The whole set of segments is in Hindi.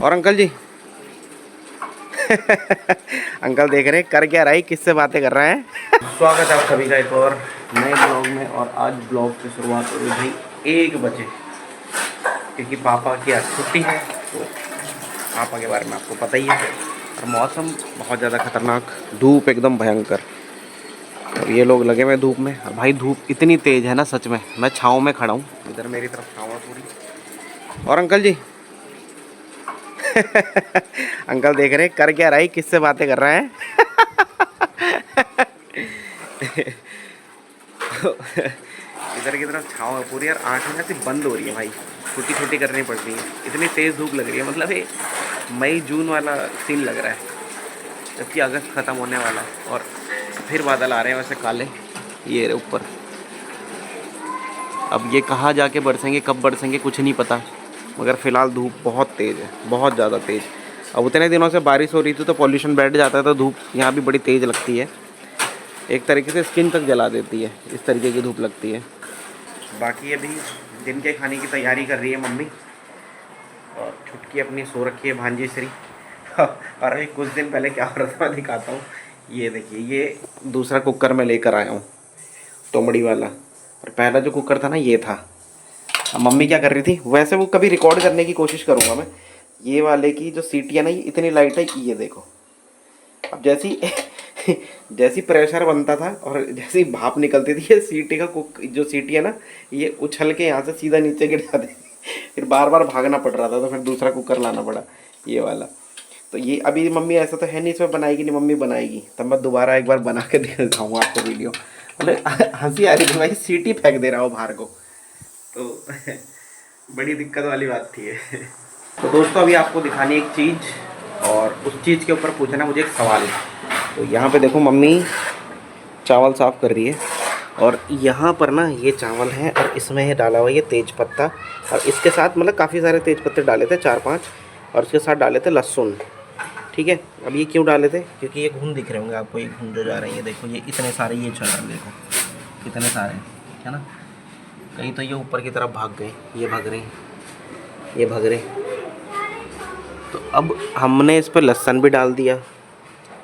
और अंकल जी अंकल देख रहे हैं कर क्या रहा है, किससे बातें कर रहे हैं। स्वागत है आप सभी का एक और नए ब्लॉग में। और आज ब्लॉग की शुरुआत हो गई भाई 1 बजे, क्योंकि पापा की आज छुट्टी है। तो पापा के बारे में आपको पता ही है। और मौसम बहुत ज़्यादा खतरनाक, धूप एकदम भयंकर। और ये लोग लगे हुए धूप में। और भाई धूप इतनी तेज़ है ना, सच में। मैं छाँव में खड़ा हूँ, इधर मेरी तरफ छाँव है पूरी। और अंकल जी अंकल देख रहे हैं कर क्या रहा है, किससे बातें कर रहे हैं। इधर की तरफ छाँव है पूरी। और आँखें ऐसी बंद हो रही है भाई, छोटी छोटी करनी पड़ रही है, इतनी तेज़ धूप लग रही है। मतलब ये मई जून वाला सीन लग रहा है, जबकि अगस्त ख़त्म होने वाला है। और फिर बादल आ रहे हैं वैसे काले, ये रहे ऊपर। अब ये कहाँ जाके बरसेंगे, कब बरसेंगे कुछ नहीं पता। मगर फ़िलहाल धूप बहुत तेज़ है, बहुत ज़्यादा तेज़। अब उतने दिनों से बारिश हो रही थी तो पॉल्यूशन बैठ जाता है, तो धूप यहाँ भी बड़ी तेज़ लगती है। एक तरीके से स्किन तक जला देती है, इस तरीके की धूप लगती है। बाकी अभी दिन के खाने की तैयारी कर रही है मम्मी। और छुटकी अपनी सो रखी है, भांजी श्री। और अभी कुछ दिन पहले क्या हो रहा था मैं दिखाता हूँ। ये देखिए, ये दूसरा कुकर मैं लेकर आया हूँ, तोमड़ी वाला। और पहला जो कुकर था ना, ये था। अब मम्मी क्या कर रही थी, वैसे वो कभी रिकॉर्ड करने की कोशिश करूँगा मैं। ये वाले की जो सीटी है ना, ये इतनी लाइट है, ये देखो। अब जैसी जैसी प्रेशर बनता था और जैसी भाप निकलती थी, ये सीटी का जो सीटी है ना, ये उछल के यहाँ से सीधा नीचे गिर जाती। फिर बार बार भागना पड़ रहा था, तो फिर दूसरा कुकर लाना पड़ा, ये वाला। तो ये अभी मम्मी ऐसा तो है नहीं इसमें बनाएगी नहीं, मम्मी बनाएगी तब मैं दोबारा एक बार बना के दिखाऊंगा आपको वीडियो। मतलब हंसी आ रही थी भाई, सीटी फेंक दे रहा हो बाहर को, तो बड़ी दिक्कत वाली बात थी ये। तो दोस्तों अभी आपको दिखानी एक चीज़, और उस चीज़ के ऊपर पूछना मुझे एक सवाल। तो यहाँ पे देखो मम्मी चावल साफ़ कर रही है। और यहाँ पर ना ये चावल है, और इसमें है डाला हुआ ये तेज पत्ता। और इसके साथ मतलब काफ़ी सारे तेज पत्ते डाले थे, 4-5। और उसके साथ डाले थे लहसुन। ठीक है, अब ये क्यों डाले थे, क्योंकि ये घुन दिख रहे होंगे आपको, ये घुन जो जा रहे हैं, ये देखो, ये इतने सारे ये चल रहे हैं, देखो कितने सारे है ना। कहीं तो ये ऊपर की तरफ भाग गए, ये भाग रहे हैं, ये भाग रहे। तो अब हमने इस पर लहसुन भी डाल दिया,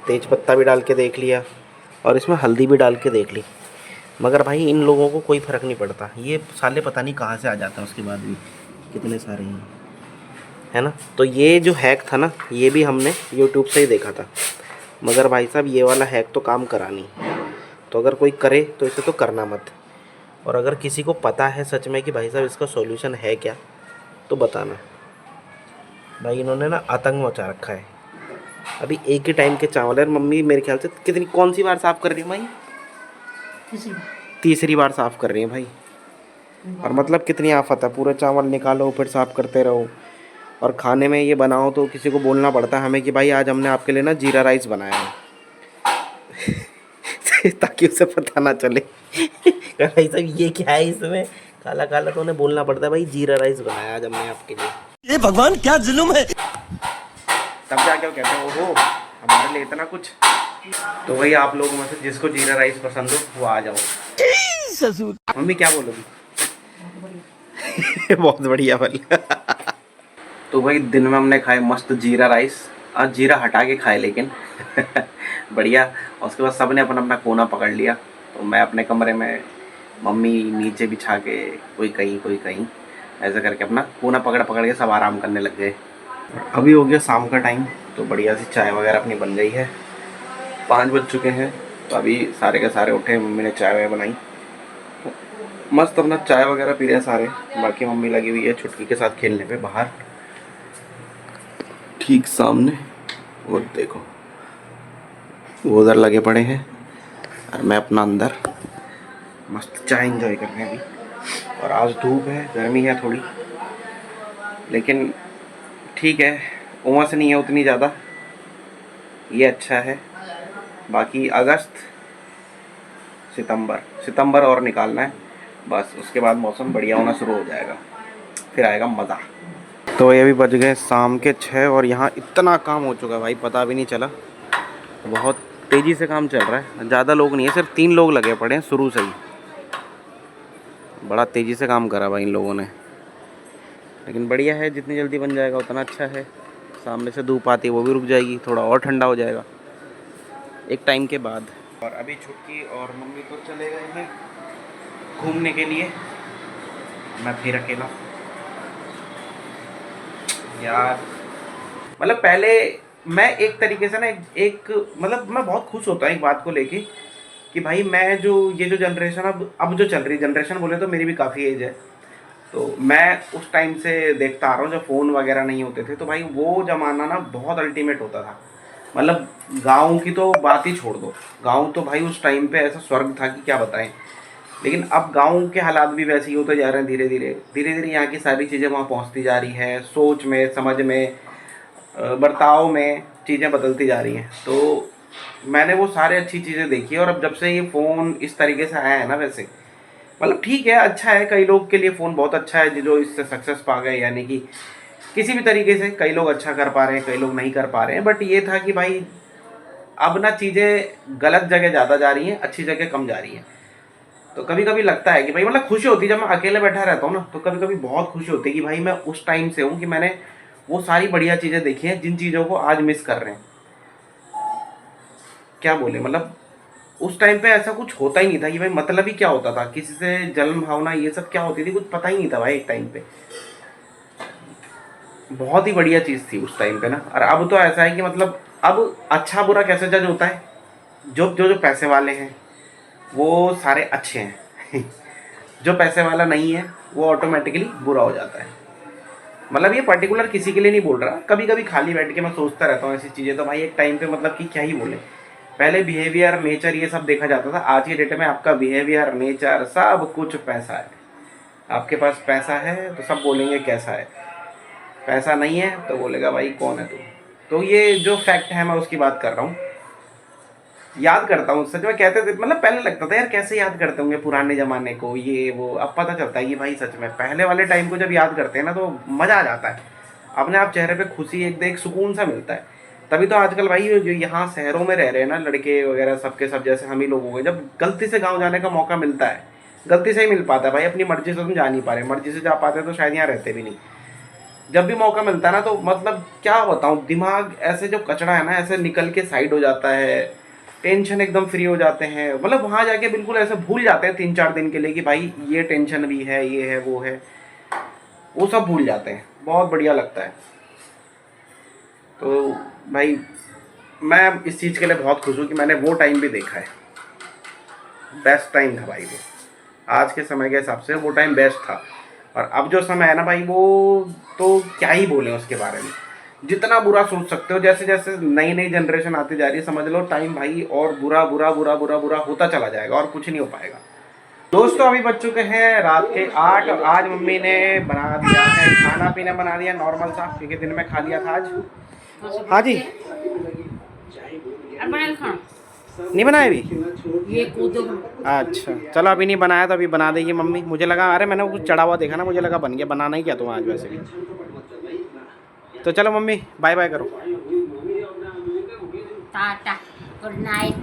तेज पत्ता भी डाल के देख लिया, और इसमें हल्दी भी डाल के देख ली। मगर भाई इन लोगों को कोई फ़र्क नहीं पड़ता, ये साले पता नहीं कहाँ से आ जाते हैं उसके बाद भी, कितने सारे हैं, है ना। तो ये जो हैक था ना, ये भी हमने यूट्यूब से ही देखा था। मगर भाई साहब ये वाला हैक तो काम करा नहीं। तो अगर कोई करे तो इसे तो करना मत। और अगर किसी को पता है सच में कि भाई साहब इसका सॉल्यूशन है क्या, तो बताना। भाई इन्होंने ना आतंक मचा रखा है। अभी एक ही टाइम के चावल है। मम्मी मेरे ख्याल से कितनी, कौन सी बार साफ़ कर रही है भाई? तीसरी बार साफ़ कर रही है भाई। और मतलब कितनी आफत है, पूरे चावल निकालो फिर साफ़ करते रहो। और खाने में ये बनाओ तो किसी को बोलना पड़ता है हमें कि भाई आज हमने आपके लिए ना जीरा राइस बनाया है। ताकि उसे पता ना चले भाई साहब ये क्या है, इसमें काला काला, तो उन्हें बोलना पड़ता है भाई जीरा राइस बनाया आज हमने आपके लिए। ये भगवान क्या जुल्म है। तब जाके वो कहते हैं ओहो हमारे लिए इतना कुछ। तो वही आप लोगों में से जिसको जीरा राइस पसंद हो वो आ जाओ। मम्मी क्या बोलोगी? बहुत बढ़िया वाली। तो भाई दिन में हमने खाए मस्त जीरा राइस। आज जीरा हटा के खाए लेकिन बढ़िया। और उसके बाद सब ने अपना अपना कोना पकड़ लिया। तो मैं अपने कमरे में, मम्मी नीचे बिछा के, कोई कहीं ऐसे करके अपना कोना पकड़ पकड़ के सब आराम करने लग गए। अभी हो गया शाम का टाइम, तो बढ़िया सी चाय वगैरह अपनी बन गई है। 5 बज चुके हैं। तो अभी सारे के सारे उठे, मम्मी ने चाय वाय बनाई, मस्त अपना चाय वगैरह पी रहे हैं सारे। बाकी मम्मी लगी हुई है छुटकी के साथ खेलने पे बाहर, ठीक सामने। वो देखो वो उधर लगे पड़े हैं, और मैं अपना अंदर मस्त चाय एंजॉय कर रहे हैं अभी। और आज धूप है, गर्मी है थोड़ी, लेकिन ठीक है, उमस नहीं है उतनी ज़्यादा, ये अच्छा है। बाकी अगस्त सितंबर और निकालना है बस, उसके बाद मौसम बढ़िया होना शुरू हो जाएगा, फिर आएगा मज़ा। तो ये भी बज गए शाम के 6, और यहाँ इतना काम हो चुका है भाई पता भी नहीं चला। बहुत तेज़ी से काम चल रहा है, ज़्यादा लोग नहीं है, सिर्फ 3 लोग लगे पड़े हैं शुरू से ही। बड़ा तेज़ी से काम करा भाई इन लोगों ने, लेकिन बढ़िया है, जितनी जल्दी बन जाएगा उतना अच्छा है। सामने से धूप आती है वो भी रुक जाएगी, थोड़ा और ठंडा हो जाएगा एक टाइम के बाद। और अभी छुटकी और मम्मी तो चले गए हैं घूमने के लिए, मैं फिर अकेला। यार मतलब पहले मैं एक तरीके से ना एक मतलब मैं बहुत खुश होता हूँ एक बात को लेके कि भाई मैं जो ये जो जनरेशन अब जो चल रही जनरेशन बोले तो मेरी भी काफ़ी एज है, तो मैं उस टाइम से देखता आ रहा हूँ जब फ़ोन वगैरह नहीं होते थे, तो भाई वो ज़माना ना बहुत अल्टीमेट होता था। मतलब गाँव की तो बात ही छोड़ दो, गाँव तो भाई उस टाइम पे ऐसा स्वर्ग था कि क्या बताएं। लेकिन अब गाँव के हालात भी वैसे ही होते जा रहे हैं, धीरे धीरे यहाँ की सारी चीज़ें वहाँ पहुँचती जा रही हैं, सोच में, समझ में, बर्ताव में चीज़ें बदलती जा रही हैं। तो मैंने वो सारे अच्छी चीज़ें देखी है। और अब जब से ये फ़ोन इस तरीके से आया है ना, वैसे मतलब ठीक है, अच्छा है, कई लोग के लिए फ़ोन बहुत अच्छा है जो इससे सक्सेस पा गए, यानी कि किसी भी तरीके से कई लोग अच्छा कर पा रहे हैं, कई लोग नहीं कर पा रहे हैं। बट ये था कि भाई अब ना चीज़ें गलत जगह ज़्यादा जा रही हैं, अच्छी जगह कम जा रही हैं। तो कभी कभी लगता है कि भाई मतलब खुशी होती है जब मैं अकेले बैठा रहता हूँ ना, तो कभी कभी बहुत खुशी होती है कि भाई मैं उस टाइम से हूँ कि मैंने वो सारी बढ़िया चीज़ें देखी हैं जिन चीज़ों को आज मिस कर रहे हैं। क्या बोले, मतलब उस टाइम पे ऐसा कुछ होता ही नहीं था कि भाई मतलब ही क्या होता था, किसी से जलन भावना ये सब क्या होती थी कुछ पता ही नहीं था भाई। एक टाइम पे बहुत ही बढ़िया चीज़ थी उस टाइम पे ना। और अब तो ऐसा है कि मतलब अब अच्छा बुरा कैसे जज होता है, जो पैसे वाले हैं वो सारे अच्छे हैं जो पैसे वाला नहीं है वो ऑटोमेटिकली बुरा हो जाता है। मतलब ये पर्टिकुलर किसी के लिए नहीं बोल रहा, कभी कभी खाली बैठ के मैं सोचता रहता हूँ ऐसी चीज़ें। तो भाई एक टाइम पे मतलब कि क्या ही बोले, पहले बिहेवियर नेचर ये सब देखा जाता था, आज के डेट में आपका बिहेवियर नेचर सब कुछ पैसा है। आपके पास पैसा है तो सब बोलेंगे कैसा है, पैसा नहीं है तो बोलेगा भाई कौन है तू। तो ये जो फैक्ट है मैं उसकी बात कर रहा हूँ। याद करता हूँ सच में, कहते थे मतलब पहले लगता था यार कैसे याद करते होंगे पुराने ज़माने को ये वो, अब पता चलता है कि भाई सच में पहले वाले टाइम को जब याद करते हैं ना तो मज़ा आ जाता है, अपने आप चेहरे पे खुशी एक सुकून सा मिलता है। तभी तो आजकल भाई जो यहाँ शहरों में रह रहे हैं ना लड़के वगैरह सबके सब जैसे हम ही लोगों को जब गलती से गाँव जाने का मौका मिलता है, गलती से ही मिल पाता है भाई, अपनी मर्जी से तुम जा नहीं पा रहे, मर्जी से जा पाते तो शायद यहाँ रहते भी नहीं। जब भी मौका मिलता है ना तो मतलब क्या बताऊँ, दिमाग ऐसे जो कचड़ा है ना ऐसे निकल के साइड हो जाता है, टेंशन एकदम फ्री हो जाते हैं। मतलब वहाँ जाके बिल्कुल ऐसे भूल जाते हैं 3-4 दिन के लिए कि भाई ये टेंशन भी है, ये है वो है, वो सब भूल जाते हैं। बहुत बढ़िया लगता है। तो भाई मैं इस चीज़ के लिए बहुत खुश हूँ कि मैंने वो टाइम भी देखा है, बेस्ट टाइम था भाई वो। आज के समय के हिसाब से वो टाइम बेस्ट था। और अब जो समय है ना भाई वो तो क्या ही बोलें उसके बारे में, जितना बुरा सोच सकते हो। जैसे जैसे नई नई जनरेशन आती जा रही है समझ लो टाइम भाई और बुरा बुरा बुरा बुरा बुरा होता चला जाएगा और कुछ नहीं हो पाएगा। दोस्तों अभी बज चुके हैं रात के 8 और आज मम्मी ने बना दिया है खाना पीना, बना दिया नॉर्मल सा क्योंकि दिन में खा लिया था आज। हाँ जी नहीं बनाया अभी, ये कूदो। अच्छा चलो अभी नहीं बनाया तो अभी बना देगी मम्मी। मुझे लगा अरे मैंने कुछ चढ़ा हुआ देखा ना, मुझे लगा बन गया, बनाना ही क्या तुम आज वैसे भी। तो चलो मम्मी बाय बाय करो, टाटा, गुड नाइट।